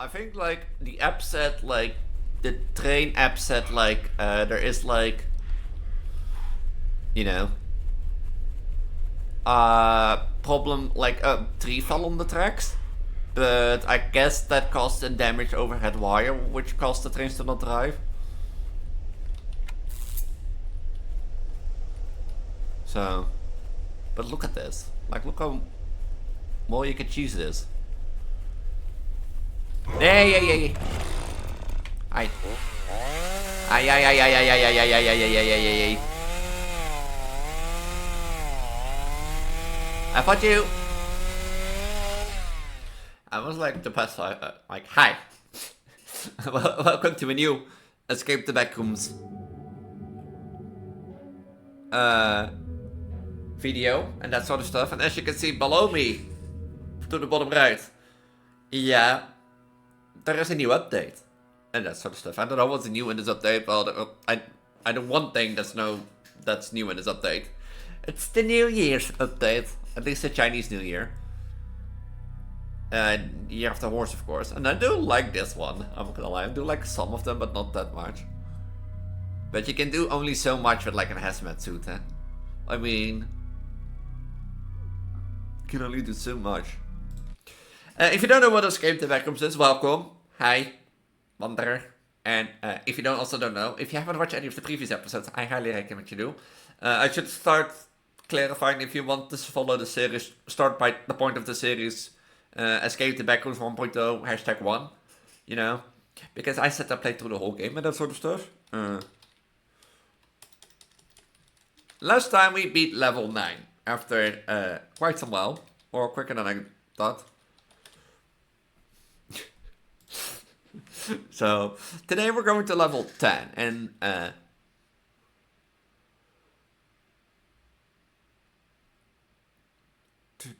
I think like the app said like the train app said like there is like, you know, problem like a tree fell on the tracks, but I guess that caused a damaged overhead wire, which caused the trains to not drive. So, but look at this. Like, look how well you can choose this. Hey. Ay. Ay. I fought you. I was like the best, like, hi. Welcome to a new Escape the Backrooms video and that sort of stuff. And as you can see below me, to the bottom right, yeah, there is a new update and that sort of stuff. I don't know what's new in this update, but I know one thing that's new in this update. It's the New Year's update, at least the Chinese New Year. Year of the Horse, of course. And I do like this one, I'm not gonna lie. I do like some of them, but not that much. But you can do only so much with like a hazmat suit, eh? I mean, you can only do so much. If you don't know what Escape the Backrooms is, welcome. Hi, Wanderer. And if you don't know, if you haven't watched any of the previous episodes, I highly recommend you do. I should start clarifying, if you want to follow the series, start by the point of the series, Escape the Backrooms 1.0, #1, you know, because I said I played through the whole game and that sort of stuff. Last time we beat level 9 after quite some while, or quicker than I thought. So today we're going to level 10 and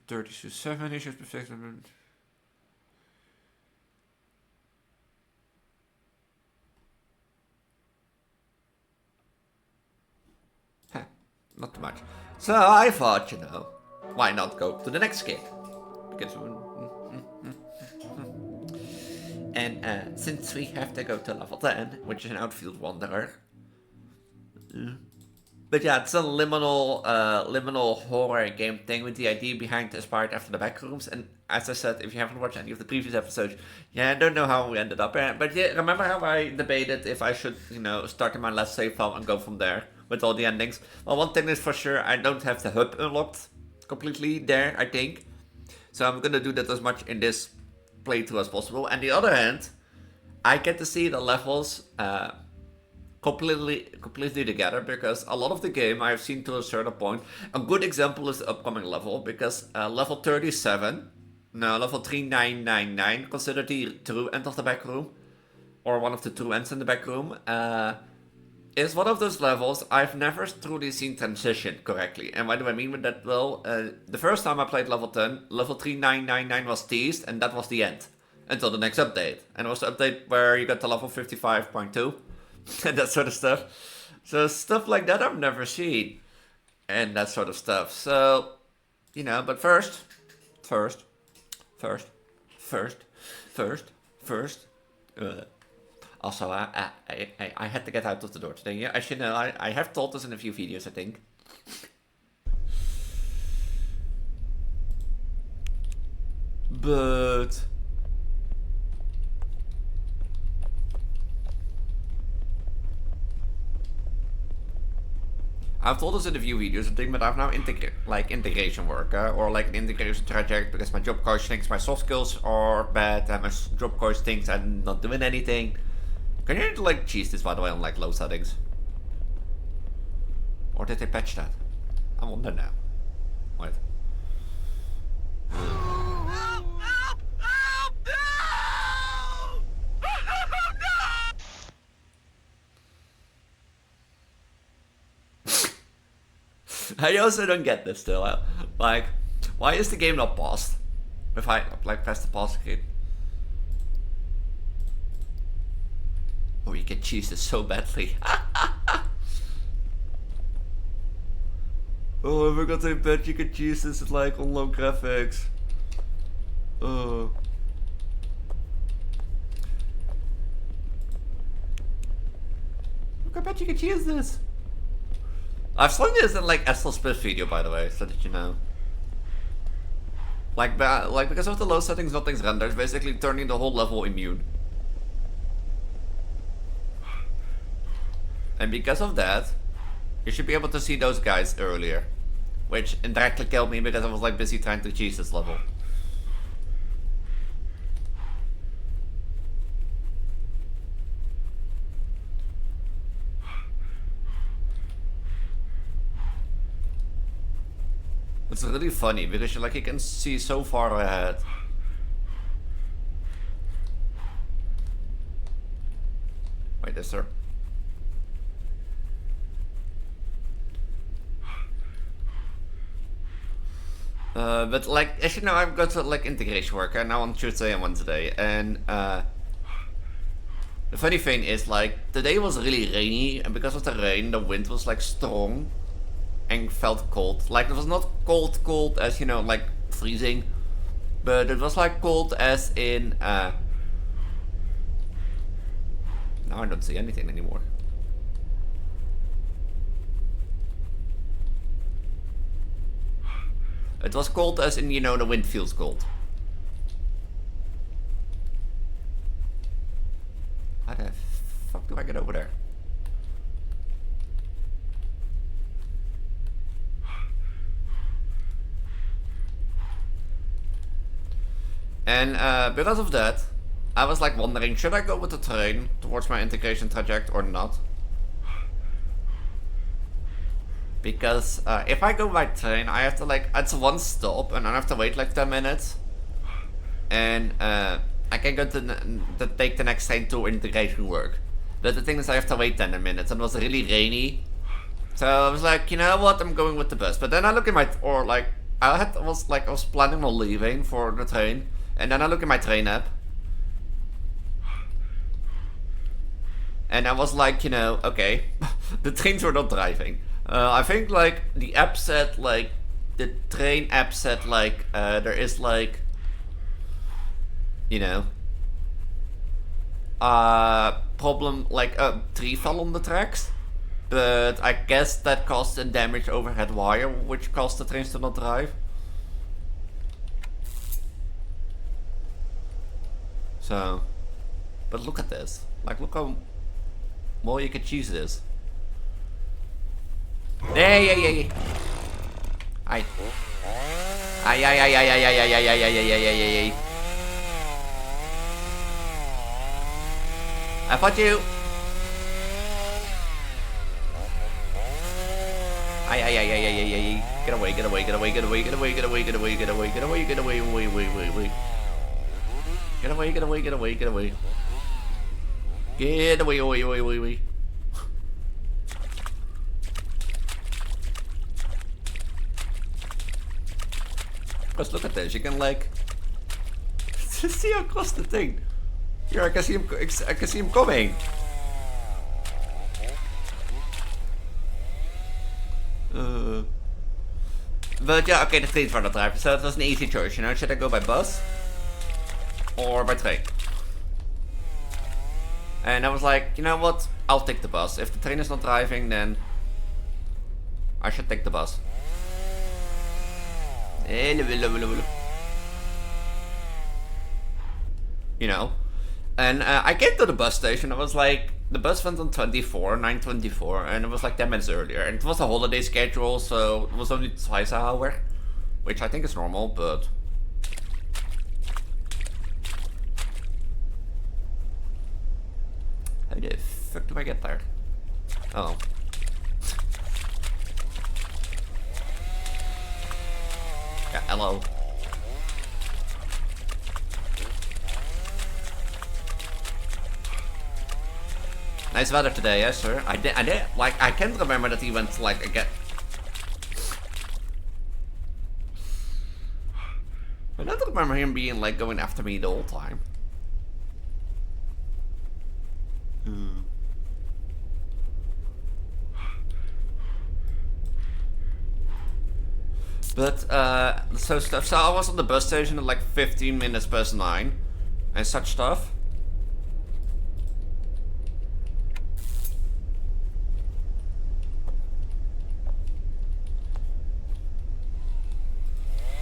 37 issues perfect. Not too much. So I thought, you know, why not go to the next gig? Because and since we have to go to level 10, which is an outfield wanderer. But yeah, it's a liminal horror game thing with the idea behind Inspired After the Backrooms. And as I said, if you haven't watched any of the previous episodes, yeah, I don't know how we ended up there. But yeah, remember how I debated if I should, you know, start in my last save file and go from there with all the endings? Well, one thing is for sure, I don't have the hub unlocked completely there, I think. So I'm gonna do that as much in this playthrough as possible. And the other hand, I get to see the levels completely together, because a lot of the game I've seen to a certain point. A good example is the upcoming level, because level 37, no, level 3999, considered the true end of the back room, or one of the true ends in the back room, is one of those levels I've never truly seen transition correctly. And what do I mean with that? Well, the first time I played level 10, level 3999 was teased, and that was the end. Until the next update. And it was the update where you got to level 55.2. And that sort of stuff. So stuff like that I've never seen. And that sort of stuff. So, you know, but first. Also, I had to get out of the door today. Yeah, as you know, I have told this in a few videos, I think. But I've told this in a few videos, I think, but I've now integration work, or like an integration project, because my job coach thinks my soft skills are bad, and my job coach thinks I'm not doing anything. Can you like cheese this, by the way, on like low settings? Or did they patch that? I wonder now. Wait. I also don't get this still. Like, why is the game not paused? If I like press the pause key. Oh, you can cheese this so badly. Oh, I forgot to bet you can cheese this like on low graphics. Oh. I bet you could use this. I've slung this in like Estel Smith video, by the way, so that you know. Like because of the low settings, nothing's rendered, basically turning the whole level immune. And because of that, you should be able to see those guys earlier. Which indirectly killed me because I was like busy trying to cheese this level. It's really funny because you can see so far ahead. Wait, is there? But like, as you know, I've got like integration work now on Tuesday and Wednesday, and the funny thing is like, today was really rainy, and because of the rain, the wind was like strong. And felt cold. Like, it was not cold as, you know, like freezing. But it was like cold as in, now I don't see anything anymore. It was cold as in, you know, the wind feels cold. How the fuck do I get over there? And because of that, I was like wondering, should I go with the train towards my integration traject or not? Because if I go by train, I have to like, it's one stop and I have to wait like 10 minutes. And I can go to take the next train to integration work. But the thing is I have to wait 10 minutes and it was really rainy. So I was like, you know what, I'm going with the bus. But then I look at my, I was planning on leaving for the train. And then I look at my train app. And I was like, you know, okay, the trains were not driving. I think like the app said like, the train app said like, there is like, you know, problem, like a tree fell on the tracks. But I guess that caused a damaged overhead wire, which caused the trains to not drive. So, but look at this. Like, look how well you could choose this. Hey. Ay. I fought you. Ay. Get away. Get away. Get away. Get away. Get away. Get away. Get away. Get away. Get away. Get away. Wait. Get away. Get away. Get away. Get away. Get away. Wait. Because look at this, you can like see across the thing. Here, I can see him coming. But yeah, okay, the train's for the driver, so it was an easy choice, you know. Should I go by bus or by train? And I was like, you know what? I'll take the bus. If the train is not driving, then I should take the bus. You know, and I came to the bus station. I was like, the bus went on 9:24, and it was like 10 minutes earlier. And it was a holiday schedule, so it was only twice an hour, which I think is normal, but how the fuck do I get there? Oh. Yeah, hello. Nice weather today, yes sir. I did, like, I can't remember that he went, like, again. I don't remember him being, like, going after me the whole time. But, so I was on the bus station at like 15 minutes past 9 and such stuff.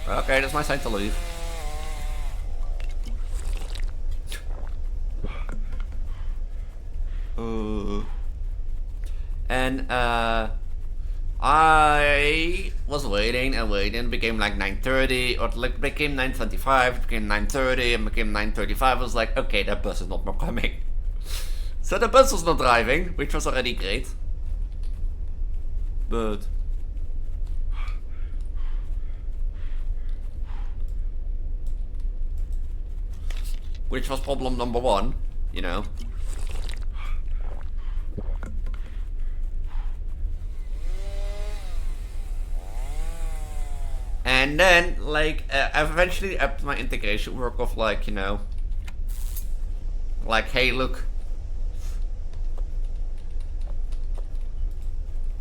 Okay, that's my sign to leave. And I was waiting and waiting. It became like 9:30, or like became 9:25, became 9:30, and became 9:35. I was like, okay, that bus is not more coming. So the bus was not driving, which was already great. But which was problem number one, you know. And then, like, I eventually upped my integration work of, like, you know, like, hey, look.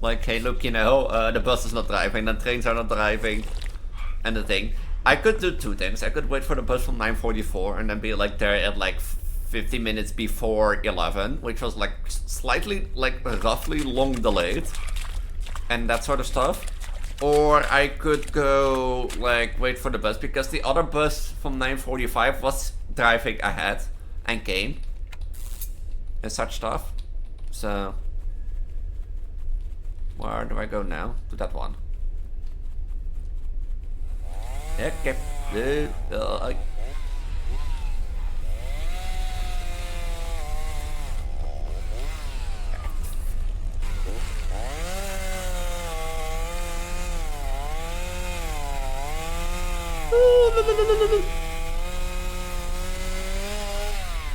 Like, hey, look, you know, the bus is not driving, the trains are not driving, and the thing. I could do two things. I could wait for the bus from 9:44 and then be, like, there at, like, 50 minutes before 11, which was, like, slightly, like, roughly long delayed, and that sort of stuff. Or I could go, like, wait for the bus, because the other bus from 9:45 was driving ahead and came. And such stuff. So, where do I go now? To that one. Okay.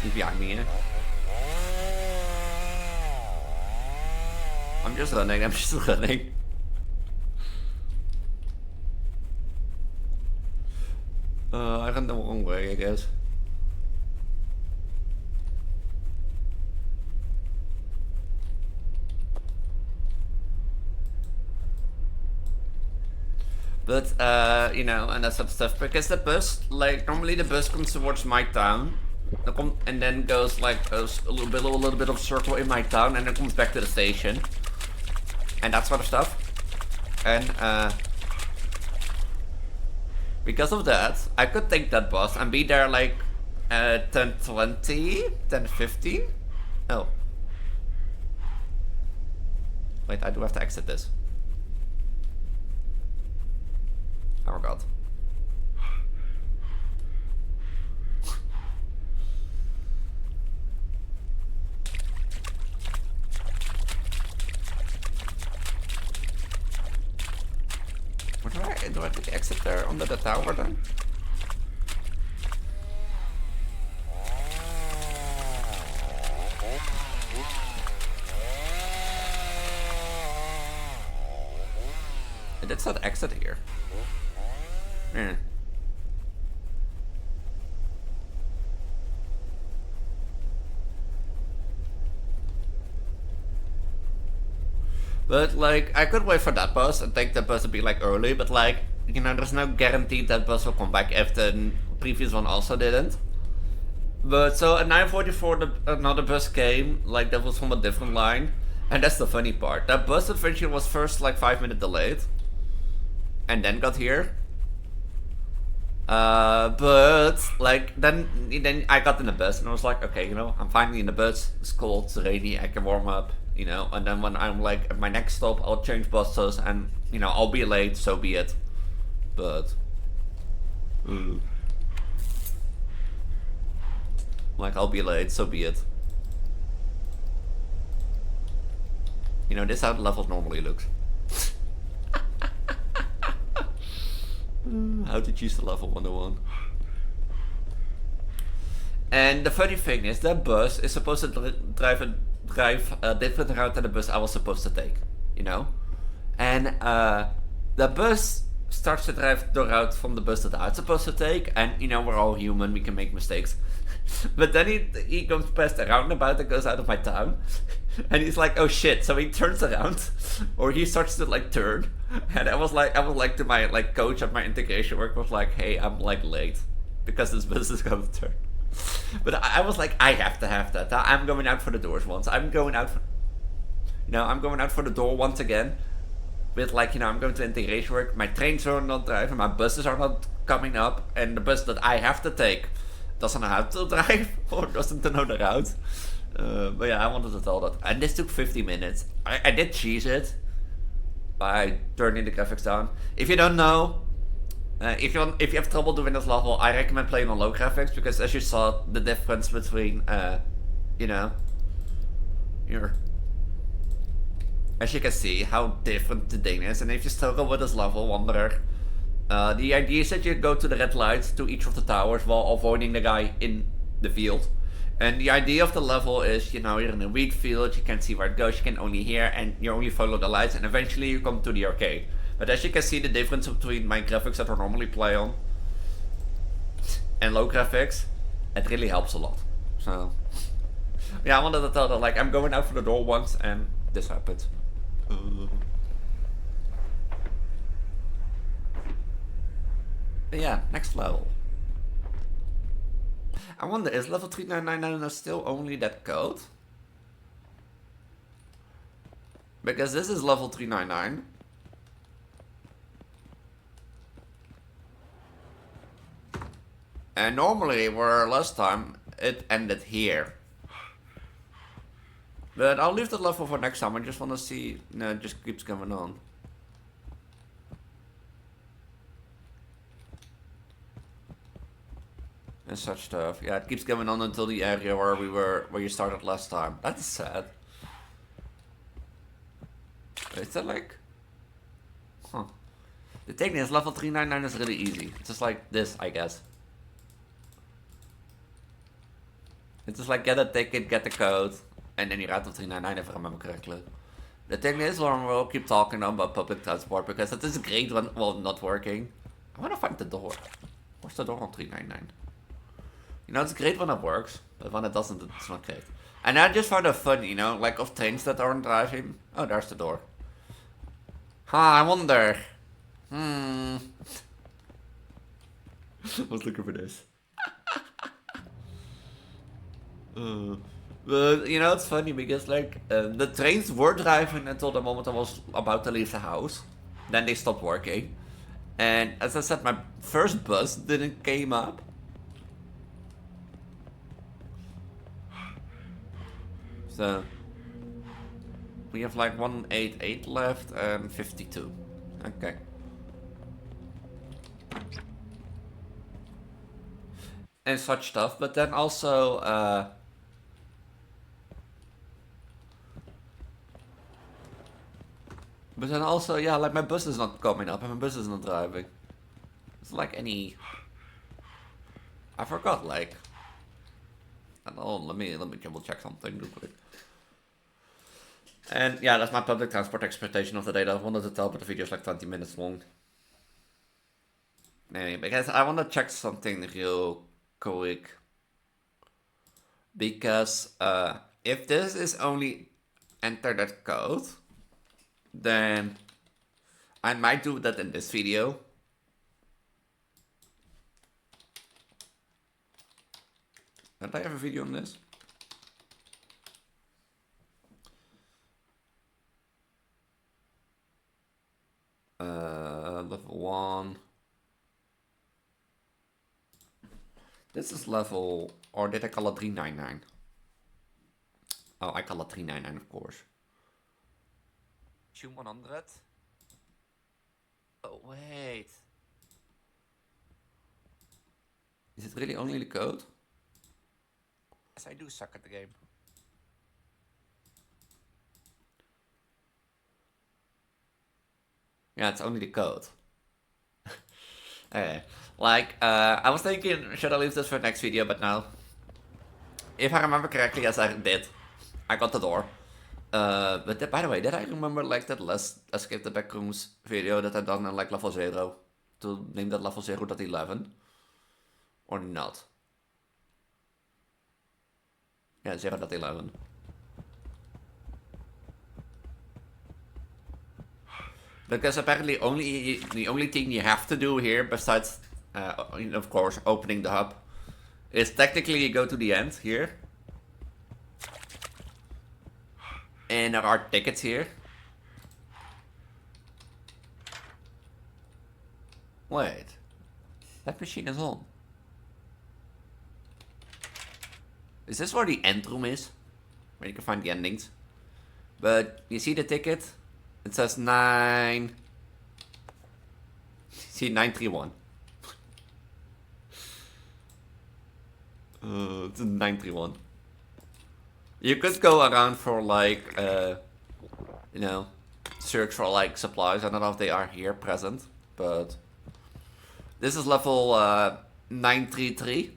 He's behind me, yeah. I'm just running. I ran the wrong way, I guess. But, you know, and that sort of stuff, because the bus, like, normally the bus comes towards my town, and then goes, like, a little bit of circle in my town, and then comes back to the station, and that sort of stuff. And, because of that, I could take that bus and be there, like, 10:20, 10:15? Oh. Wait, I do have to exit this. I forgot. Do I have to exit there under the tower then? It did not exit here. Yeah. But, like, I could wait for that bus and take the bus to be, like, early, but, like, you know, there's no guarantee that bus will come back if the previous one also didn't. But, so at 9:44, another bus came, like, that was from a different line. And that's the funny part. That bus eventually was first, like, 5 minutes delayed. And then got here. But, like, then I got in the bus and I was like, okay, you know, I'm finally in the bus. It's cold, it's rainy, I can warm up. You know, and then when I'm like at my next stop, I'll change buses and, you know, I'll be late, so be it. But, like, I'll be late, so be it. You know, this is how the levels normally look. How to choose the level 101. And the funny thing is, that bus is supposed to drive a different route than the bus I was supposed to take, you know? And the bus starts to drive the route from the bus that I was supposed to take, and, you know, we're all human, we can make mistakes. But then he comes past a roundabout that goes out of my town, and he's like, oh shit, so he turns around, or he starts to, like, turn, and I was like to my, like, coach at my integration work, was like, hey, I'm, like, late, because this bus is gonna turn. But I was like, I have to have that. I'm going out for the doors once. I'm going out for the door once again. with like, you know, I'm going to integration work, my trains are not driving, my buses are not coming up, and the bus that I have to take doesn't know how to drive or doesn't know the route. But yeah, I wanted to tell that. And this took 50 minutes. I did cheese it by turning the graphics down. If you don't know, if you have trouble doing this level, I recommend playing on low graphics, because as you saw, the difference between, you know, as you can see how different the thing is. And if you struggle with this level, Wanderer, the idea is that you go to the red lights to each of the towers while avoiding the guy in the field. And the idea of the level is, you know, you're in a wheat field, you can't see where it goes, you can only hear, and you only follow the lights, and eventually you come to the arcade. But as you can see, the difference between my graphics that I normally play on and low graphics, it really helps a lot. So, yeah, I wanted to tell that, like, I'm going out for the door once, and this happened. But yeah, next level. I wonder, is level 3999 still only that code? Because this is level 399. And normally, where last time, it ended here. But I'll leave the level for next time. I just want to see. No, it just keeps going on. And such stuff. Yeah, it keeps going on until the area where you started last time. That is sad. Is that like... Huh. The thing is, level 399 is really easy. It's just like this, I guess. It's just like get a ticket, get the code, and then you're out of 399 if I remember correctly. The thing is, Lauren, we'll keep talking about public transport because it is great when, well, not working. I want to find the door. Where's the door on 399? You know, it's great when it works, but when it doesn't, it's not great. And I just found it fun, you know, like of trains that aren't driving. Oh, there's the door. I wonder. I was looking for this. But, you know, it's funny because, like, the trains were driving until the moment I was about to leave the house. Then they stopped working. And as I said, my first bus didn't came up. So, we have like 188 left and 52. Okay. And such stuff, but then also, yeah, like my bus is not coming up and my bus is not driving. It's like any... I forgot, like... I don't know, let me double check something real quick. And yeah, that's my public transport expectation of the day that I wanted to tell, but the video is like 20 minutes long. Anyway, because I want to check something real quick. Because if this is only enter that code, then I might do that in this video. Did I have a video on this? Level 1. This is level, or did I call it 399? Oh, I call it 399, of course. Tune 100. Oh, wait. Is it really only the code? Yes, I do suck at the game. Yeah, it's only the code. Okay. Like, I was thinking, should I leave this for next video, but no. If I remember correctly, yes, I did. I got the door. But by the way, did I remember like that last Escape the Backrooms video that I done in like level 0? To name that level 0.11? Or not? Yeah, 0.11. Because apparently the only thing you have to do here, besides, of course, opening the hub, is technically you go to the end here. And there are tickets here. Wait. That machine is on. Is this where the end room is? Where you can find the endings? But you see the ticket? It says 9... See, 931. It's a 931. You could go around for like, you know, search for like supplies. I don't know if they are here present, but this is level 933.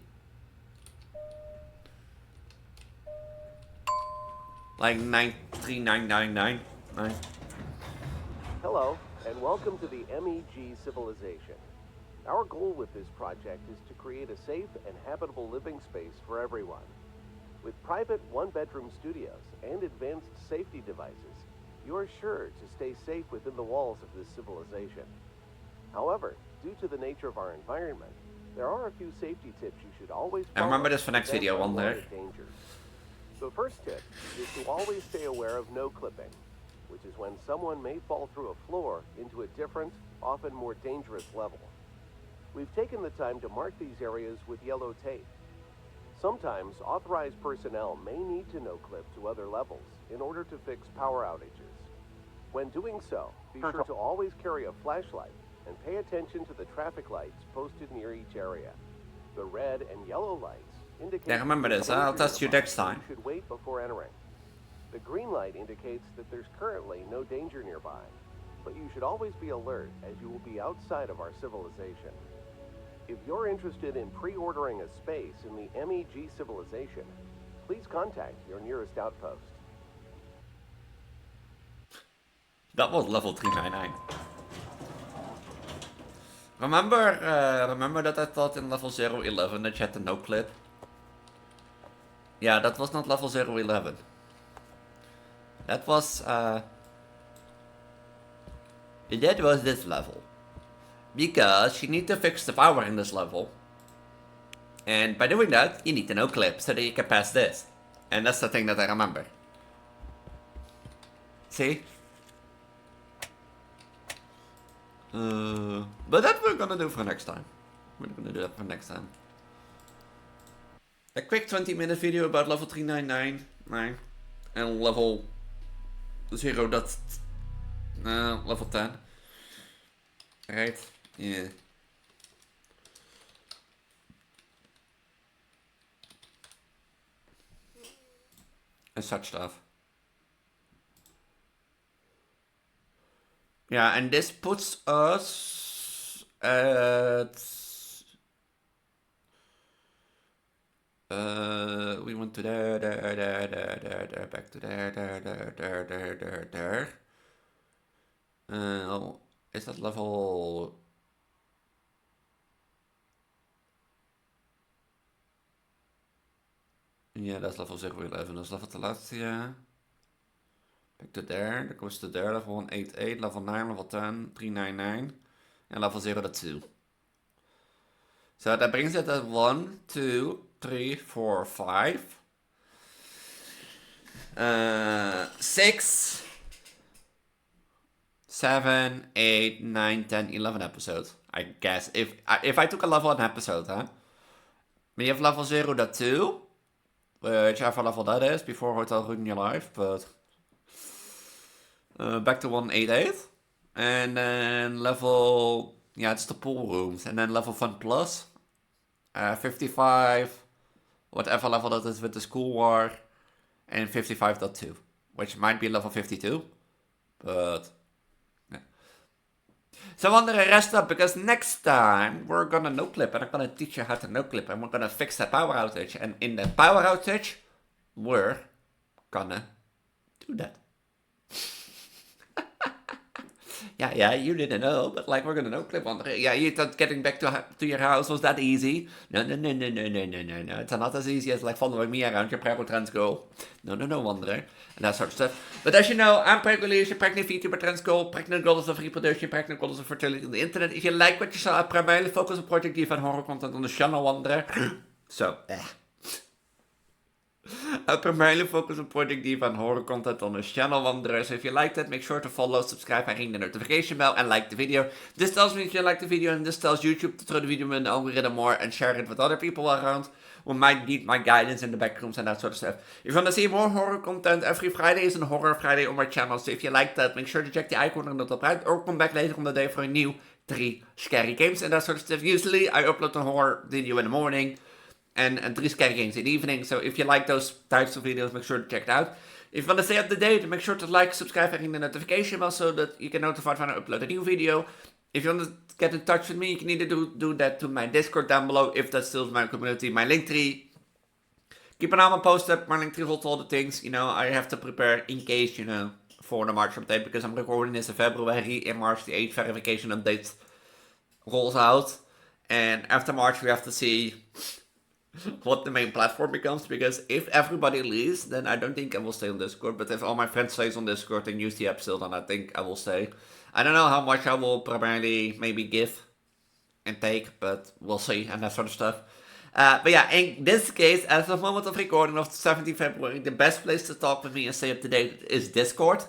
Like 93999. Nice. Hello, and welcome to the MEG civilization. Our goal with this project is to create a safe and habitable living space for everyone. With private one-bedroom studios and advanced safety devices, you are sure to stay safe within the walls of this civilization. However, due to the nature of our environment, there are a few safety tips you should always follow. I remember this for next video on there. The first tip is to always stay aware of no clipping, which is when someone may fall through a floor into a different, often more dangerous level. We've taken the time to mark these areas with yellow tape. Sometimes authorized personnel may need to no-clip to other levels in order to fix power outages. When doing so, be sure to always carry a flashlight and pay attention to the traffic lights posted near each area. The red and yellow lights indicate... Yeah, remember this, I'll test you next time. You should wait before entering. The green light indicates that there's currently no danger nearby, but you should always be alert as you will be outside of our civilization. If you're interested in pre-ordering a space in the MEG civilization, please contact your nearest outpost. That was level 399. Remember that I thought in level 011 that you had the no clip? Yeah, that was not level 011. That was this level. Because you need to fix the power in this level. And by doing that, you need to no clip so that you can pass this. And that's the thing that I remember. See? But that we're gonna do for next time. We're gonna do that for next time. A quick 20-minute video about level 399 and level 0. Level 10. Right? Yeah. And such stuff. Yeah, and this puts us at... we went to there, back to there. Oh, is that level... Yeah, that's level 011, that's level te laatste, yeah. Back to there, that goes to there, level 188, level 9, level 10, 399, and level 002. So that brings it at 1, 2, 3, 4, 5, 6, 7, 8, 9, 10, 11 episodes, I guess. If I took a level an episode, huh? We have level 0.2, whichever level that is, before Hotel Ruin Your Life, but back to 188, and then level, yeah, it's the pool rooms, and then level Fun Plus, 55, whatever level that is with the school war, and 55.2, which might be level 52, but yeah. So I want to rest up, because next time we're gonna no-clip, and I'm gonna teach you how to no-clip, and we're gonna fix that power outage, and in the power outage, we're gonna do that. Yeah, you didn't know, but like we're gonna no-clip on the... Yeah, you thought getting back to your house was that easy? No. It's not as easy as like following me around your Prego Trends Girl. No, Wanderer. And that sort of stuff. But as you know, I'm Prego Leadership, Pregnant Vtuber Trends Girl, Pregnant Goddess of Reproduction, Pregnant Goddess of Fertility on the internet. If you like what you saw, I primarily focus on Project Diva and horror content on the channel, Wanderer. So, I primarily focus on supporting diva and horror content on this channel, Wanderers. So if you liked it, make sure to follow, subscribe, and ring the notification bell, and like the video. This tells me if you like the video, and this tells YouTube to throw the video in the algorithm more and share it with other people around who might need my guidance in the backrooms and that sort of stuff. If you want to see more horror content, every Friday is a horror Friday on my channel. So if you like that, make sure to check the icon on the top right, or come back later on the day for a new 3 scary games and that sort of stuff. Usually I upload a horror video in the morning and 3 scary games in the evening. So if you like those types of videos, make sure to check it out. If you want to stay up to date, make sure to like, subscribe, and ring the notification bell so that you get notified when I upload a new video. If you want to get in touch with me, you can either do that to my Discord down below, if that's still my community, my linktree. Keep an eye on my post up, my linktree holds all the things, I have to prepare in case, for the March update, because I'm recording this in February. In March, the 8th verification update rolls out. And after March, we have to see what the main platform becomes, because if everybody leaves, then I don't think I will stay on Discord. But if all my friends stays on Discord and use the app still, then I think I will stay. I don't know how much I will primarily maybe give and take, but we'll see, and that sort of stuff. But yeah, in this case, as of the moment of recording of 17th February, the best place to talk with me and stay up to date is Discord.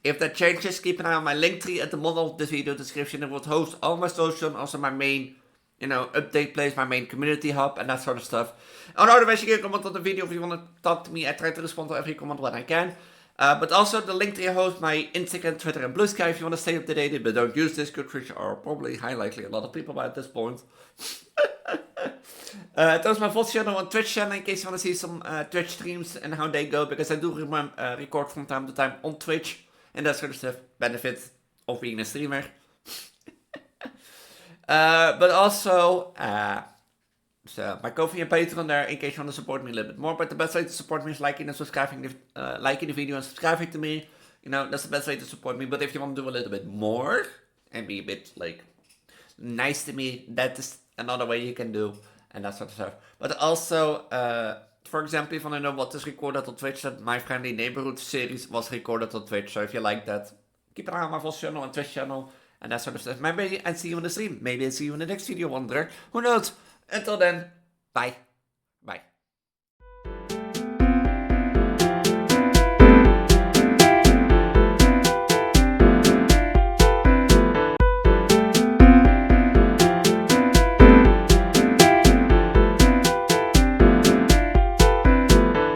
If that changes, keep an eye on my linktree at the bottom of this video description. It will host all my social, also my main update place, my main community hub, and that sort of stuff. Otherwise, you can comment on the video if you want to talk to me. I try to respond to every comment when I can. But also, the Linktree hosts my Instagram, Twitter, and Blue Sky if you want to stay up to date, but don't use Discord, which are probably high likely a lot of people at this point. That was my VOD channel and Twitch channel in case you want to see some Twitch streams and how they go, because I do record from time to time on Twitch, and that sort of stuff. Benefit of being a streamer. But also, so my Ko-fi and Patreon there in case you want to support me a little bit more. But the best way to support me is liking and subscribing, liking the video and subscribing to me. That's the best way to support me. But if you want to do a little bit more and be a bit nice to me, that is another way you can do, and that sort of stuff. But also, for example, if you want to know what is recorded on Twitch, that My Friendly Neighborhood series was recorded on Twitch. So if you like that, keep an eye on my VOD channel and Twitch channel and that sort of stuff. Maybe I'll see you in the stream. Maybe I'll see you in the next video, Wanderer. Who knows? Until then, bye. Bye.